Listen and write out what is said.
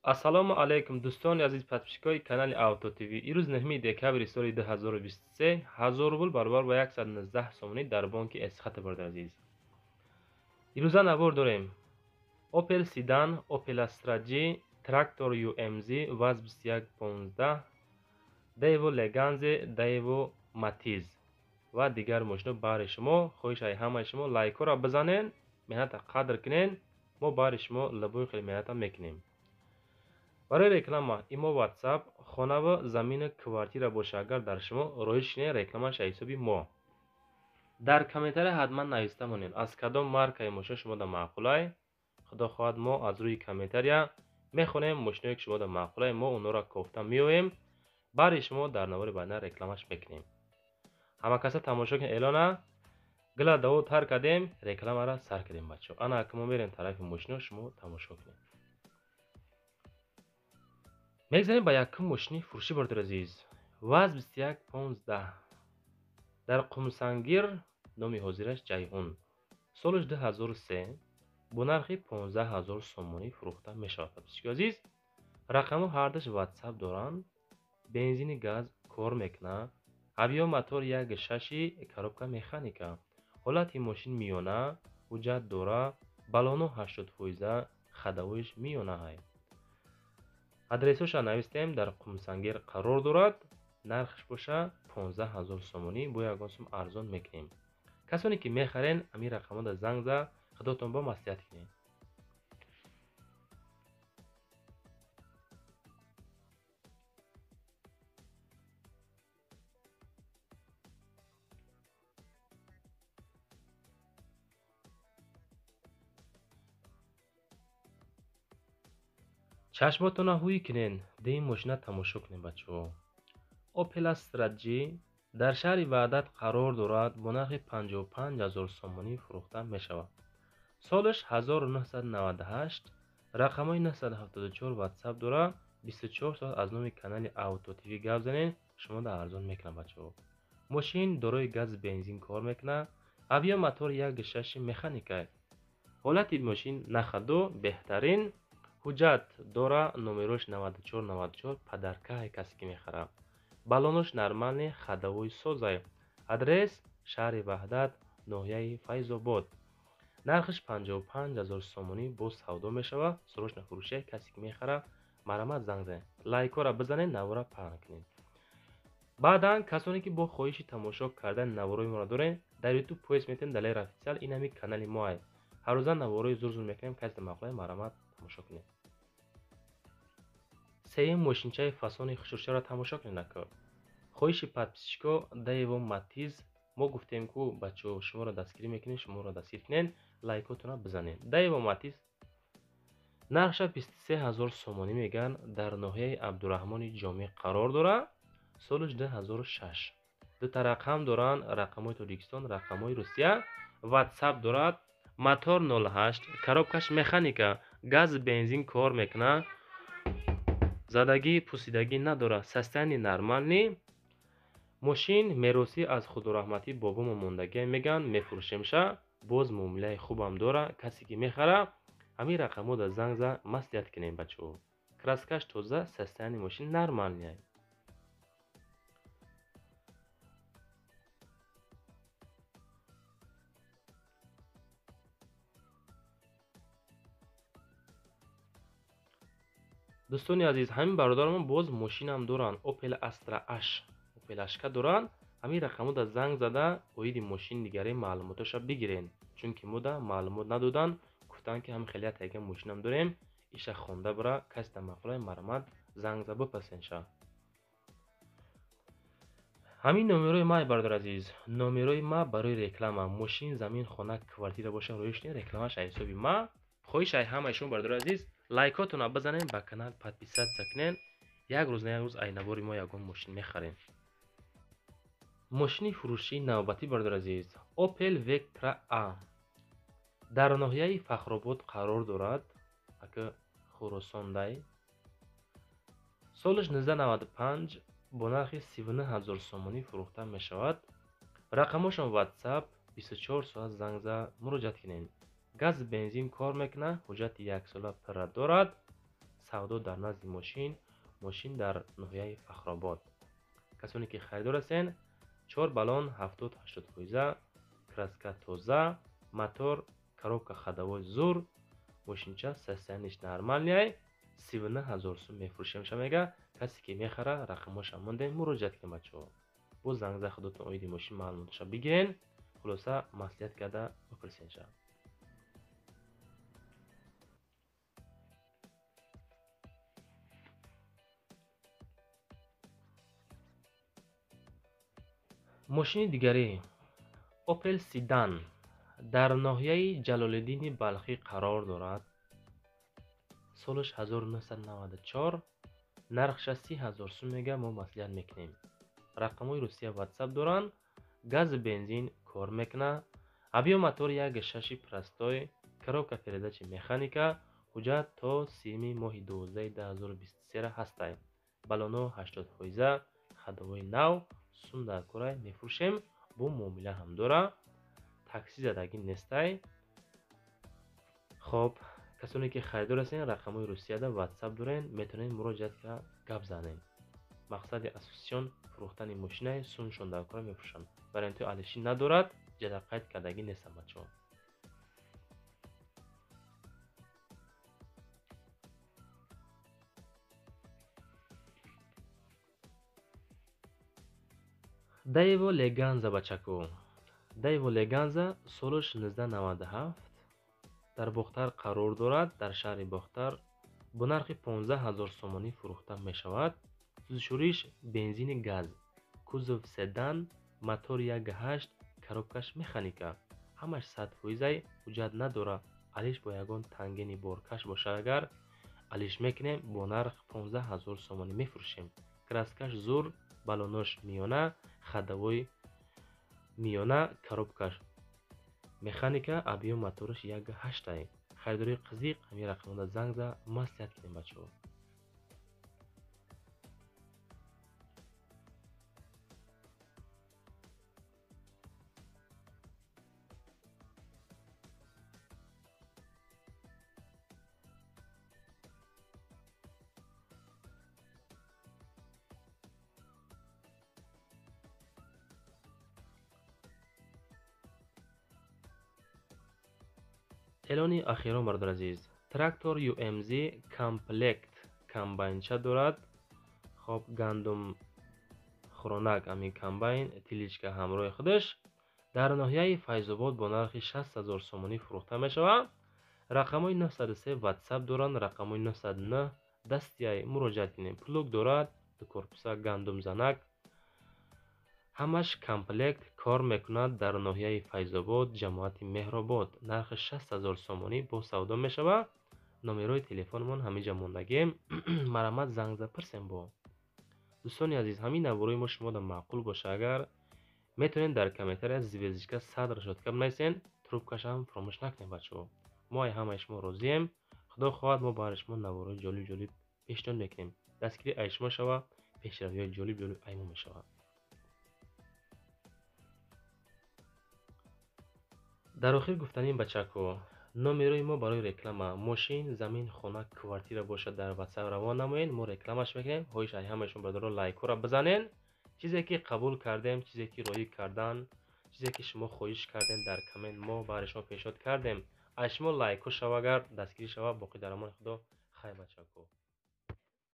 ассалому алайкум дӯстони азизи подписчикои канали Авто ТВ. Ирӯз 9 декабри соли 2023 1000 рубл баробар ба 119 сомонӣ дар бонки Эстихати бародар азиз. ирӯза навор дорем Opel Sedan, Opel Astra G, Tractor UMZ ваз 2115, Daewoo Leganze, Daewoo Matiz ва дигар мошино баҳри шумо. хоҳишаи ҳамаи шумо лайкҳоро бизанен, меҳната қадр кунен. мо баҳри шумо лабои хеле меҳната мекунем. барои реклама имо WhatsApp хона ва замину квартира боша. агар дар шумо роиш шине рекламаш аз ҳисоби мо. дар комментария ҳатман нависта монед аз кадом маркаи мошина шумода маъқулай. худо хоҳад мо аз рӯи комментария мехонем мошиное ки шумода маъқулай, мо онҳоро кофта меоем, баъри шумо дар навори баъдина рекламаш мекунем. ҳама каса тамошо кунед. эълона гила давод ҳар кадем рекламара сар кардем бачаҳо. ана ки мо мерем тарафи мошино шумо тамошо кунед. мегзарем ба якум мошини фурӯшӣ бародар азиз. ваз 2115 дар Қумсангир, номи ҳозираш Ҷайҳун. солаш 2003 бо нархи 15000 сомонӣ фурӯхта мешавад. подписчикои азиз, рақамҳо ҳардаш WhatsApp доранд. бензини газ кор мекунад. авиё мотор 1.6 коробка механика. ҳолати мошин миёна, ҳуҷҷат дора. балоно 80%, хадавоиш миёна ҳай. адресоша навистем. дар Қумсангир қарор дорад. нархш боша 15000 сомонӣ, бо ягон сум арзон мекунем. касоне ки мехарен амин рақамода занг зад худотон ба маслиҳат кунед. чашмотона ҳуӣ кунен, деми мошина тамошо кунем бачаҳо. Opel Astra G дар шаҳри Ваҳдат қарор дорад. бо нархи 55000 сомонӣ фурӯхта мешавад. солаш 1998. рақамҳои 974 WhatsApp дорад. 24 соат аз номи канали Авто ТВ гап занен, шумода арзон мекунад бачаҳо. мошин дорои газ бензин кор мекунад. авиё мотор 1.6 механика. ҳолати мошин нахадо беҳтарин. ҳуҷҷат дора. номерош 9494 падаркаҳи касе ки мехарад. балонош нормалне, хадавои созай. адрес шаҳри Ваҳдат, ноҳияи Файзобод. нархш 55000 сомонӣ бо савдо мешавад. срочно фурӯши касе ки мехарад марамат занг занед. лайкҳоро бизанед, навора паҳн кунед. баъдан касоне ки бо хоҳиши тамошо кардани наворои моро доред, дар YouTube пост метем далер официал. ин ҳами канали моай. ҳаррӯза наворои зур мекунем. касе мақолаи марамат тамошо кунед. сеюм мошинчаи фасони хушурширо тамошо кунед. ака хоҳиши подписчико Daewoo Matiz. мо гуфтем ку бачаҳо шуморо дастгирӣ мекунем, шуморо дастгир кунен, лайкотона бизанед. Daewoo Matiz нархша 23000 сомонӣ меган. дар ноҳияи Абдураҳмони Ҷомеъ қарор дорад. солаш 2006. дута рақам доранд. рақамҳои Тоҷикистон, рақамҳои Русия. WhatsApp дорад. мотор 08, коробкаш механика. газ бензин кор мекунад. задагӣ пусидагӣ надорад. состояние нормални. мошин меросӣ аз худораҳмати бобомо мондагия меган. мефурӯшемша. боз муомилаи хубам дора. касе ки мехара ҳамин рақамода занг зад маслиҳат кунем бачаҳо. краскаш тоза, состояние мошин нормални. дӯстони азиз, ҳамин бародарон боз мошинам доранд. Opel Astra H, Opel Ashka доранд. ҳамин рақамода занг зада оиди мошин дигаре маълумоташа бигирен, чунки мода маълумот надодан. гуфтанд ки ҳамин хелия тайга мошинам дорем, иша хонда бира. касе дар мақолаи марамат занг зада бипасенша. ҳамин номерои ма бародар азиз, номерои ма барои реклама. мошин, замин, хона, квартира боша роиш не рекламаш аз ҳисоби ма. хоҳишаи ҳамаи шумо бародар азиз, лайкотона бизанен, ба канал подписатсия кунен. як рӯз на як рӯз ай навори мо ягон мошин мехарем. мошини фурӯшии навбатӣ бародар азиз, Opel Vectra A дар ноҳияи Фахробод қарор дорад. ака Хуросондай. солаш 1995. бо нархи 39000 сомонӣ фурӯхта мешавад. рақамошон WhatsApp. 24 соат занг зад муроҷиат кунед. газ бензин кор мекунад. ҳуҷҷати 1 сола пирра дорад. савдо дар назди мошин дар ноҳияи Фахробод. касоне ки харидор ҳастен, 4 баллон 70-80 фоиза, краска тоза, мотор, коробка ходовой зур, мошинча состояниш нормальняй, 39 000 сум мефурӯшем шамега. касе ки мехара рақамоша мондем, муроҷиат кунем бачаҳо. бо зангза худотон оиди мошин маълумоташа бигирен, хулоса маслиҳат карда бипурсенша. мошини дигари Opel Sedan дар ноҳияи Ҷалолиддини Балхӣ қарор дорад. солаш 1994, нархша 30 000 сум мега. мо маслиҳат мекунем. рақамҳои Русия WhatsApp доранд. гази бензин кор мекуна. авиомотор 1.6 простой, коробка передачи механика, ҳуҷҷат то 3 моҳи 12 2023 ҳастай. баллоно 80 фоиза, ходовои нав, сум дар кора мефурӯшем. бо муомила ҳам дора. такси задагӣ нестай. хоб, касоне ки харидор ҳастен, рақамҳои Русияда WhatsApp дорен, метавонен муроҷиат карда гап занен. мақсади ассоциатсион фурӯхтани мошинае, сумшон дар кора мефурӯшанд. варианти алишӣ надорад, ҷада қайд кардагӣ нестам бачаҳо. Daewoo Leganza бачако. Daewoo Leganza солаш 1997 дар Бохтар қарор дорад. дар шаҳри Бохтар бо нархи 15 000 сомонӣ фурӯхта мешавад. сӯзишвориш бензини газ, кузов седан, мотор 1.8, коробкаш механика, ҳамаш 100%, ҳуҷҷат надора. алиш бо ягон тангени боркаш бошад. агар алиш мекунем, бо нарх 15 000 сомонӣ мефурӯшем. краскаш зур, баллонош миёна, ходовой миёна, коробкаш механика, авиомотораш 1.8. харидори қызиқ ҳамин рақамода занг за маслиҳат кунем бачаҳо. эълони ахирон бародари азиз, трактор UMZ комплект комбайнча дорад. хоб, гандум хӯронак ҳамин комбайн тиличка ҳамроҳи худаш дар ноҳияи Файзобод бо нархи 60 000 сомонӣ фурӯхта мешавад. рақамҳои 903 WhatsApp доранд. рақамҳои 909 дастияй муроҷиат кунем. плуг дорад, ду корпуса гандумзанак, ҳамаш комплект кор мекунад. дар ноҳияи Файзобод, ҷамоати Меҳробод. нархи 60 000 сомонӣ бо савдо мешавад. номерои телефонмон ҳаминҷа мондагем. марамат занг за пирсем. бо дӯстони азиз, ҳамин наворои мо шумода маъқул боша, агар метавонед дар комментария звездочка садр шодка бинависен. трубкашам фаромӯш накунед бачаҳо. мо ай ҳамаи шумо розием. худо хоҳад, мо барои шумо наворои ҷолиб пешниҳод мекунем. дастгири ай шумо шава, пешравиҳои ҷолиб ай мо мешавад. дар охир гуфтанем бачако, номерои мо барои реклама, мошин, замин, хона, квартира бошад, дар WhatsApp равон намоед. мо рекламаш мекунем. хоҳиш ай ҳамаи шумо бародаро лайкора бизанен. чизе ки қабул кардем, чизе ки роӣ кардан, чизе ки шумо хоҳиш кардем дар коммент, мо барои шумо пешниҳод кардем. ай шумо лайко шава, агар дастгирӣ шава, боқӣ дар амони худо. хайр бачако.